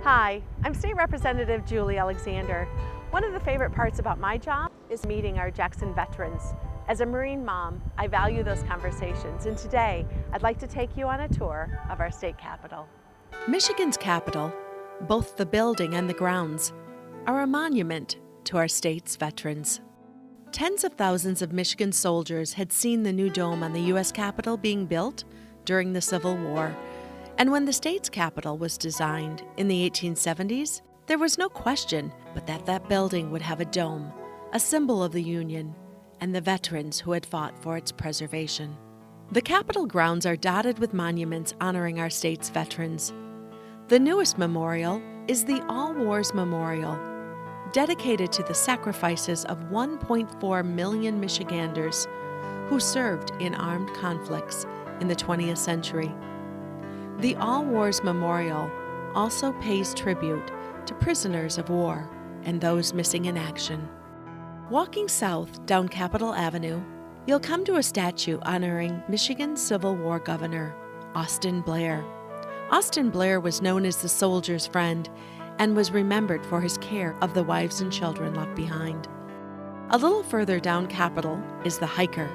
Hi, I'm State Representative Julie Alexander. One of the favorite parts about my job is meeting our Jackson veterans. As a Marine mom, I value those conversations, and today I'd like to take you on a tour of our state capitol. Michigan's Capitol, both the building and the grounds, are a monument to our state's veterans. Tens of thousands of Michigan soldiers had seen the new dome on the U.S. Capitol being built during the Civil War, and when the state's capitol was designed in the 1870s, there was no question but that building would have a dome, a symbol of the Union, and the veterans who had fought for its preservation. The Capitol grounds are dotted with monuments honoring our state's veterans. The newest memorial is the All Wars Memorial, dedicated to the sacrifices of 1.4 million Michiganders who served in armed conflicts in the 20th century. The All Wars Memorial also pays tribute to prisoners of war and those missing in action. Walking south down Capitol Avenue, you'll come to a statue honoring Michigan's Civil War governor, Austin Blair. Austin Blair was known as the soldier's friend and was remembered for his care of the wives and children left behind. A little further down Capitol is the Hiker,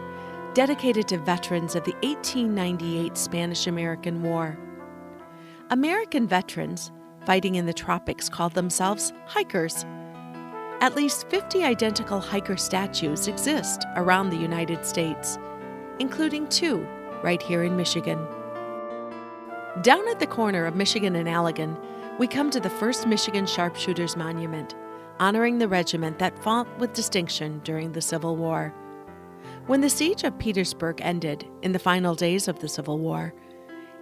dedicated to veterans of the 1898 Spanish-American War. American veterans fighting in the tropics called themselves hikers. At least 50 identical hiker statues exist around the United States, including 2 right here in Michigan. Down at the corner of Michigan and Allegan, we come to the first Michigan Sharpshooters Monument, honoring the regiment that fought with distinction during the Civil War. When the siege of Petersburg ended in the final days of the Civil War,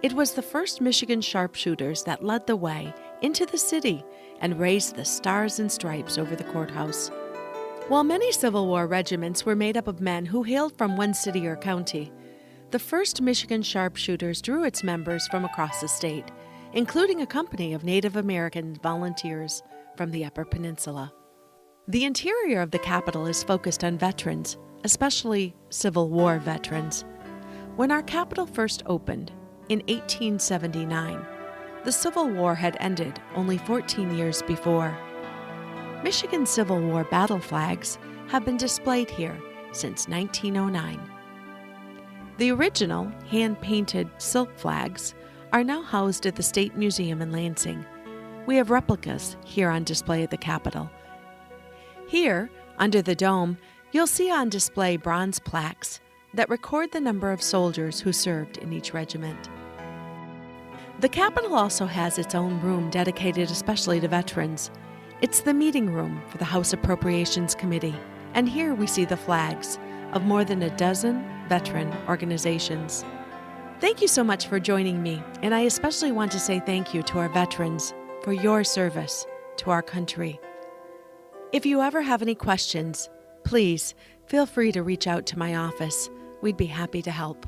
it was the first Michigan Sharpshooters that led the way into the city and raised the stars and stripes over the courthouse. While many Civil War regiments were made up of men who hailed from one city or county, the first Michigan Sharpshooters drew its members from across the state, including a company of Native American volunteers from the Upper Peninsula. The interior of the Capitol is focused on veterans, especially Civil War veterans. When our Capitol first opened, in 1879, the Civil War had ended only 14 years before. Michigan Civil War battle flags have been displayed here since 1909. The original hand-painted silk flags are now housed at the State Museum in Lansing. We have replicas here on display at the Capitol. Here, under the dome, you'll see on display bronze plaques that record the number of soldiers who served in each regiment. The Capitol also has its own room dedicated especially to veterans. It's the meeting room for the House Appropriations Committee, and here we see the flags of more than a dozen veteran organizations. Thank you so much for joining me, and I especially want to say thank you to our veterans for your service to our country. If you ever have any questions, please feel free to reach out to my office. We'd be happy to help.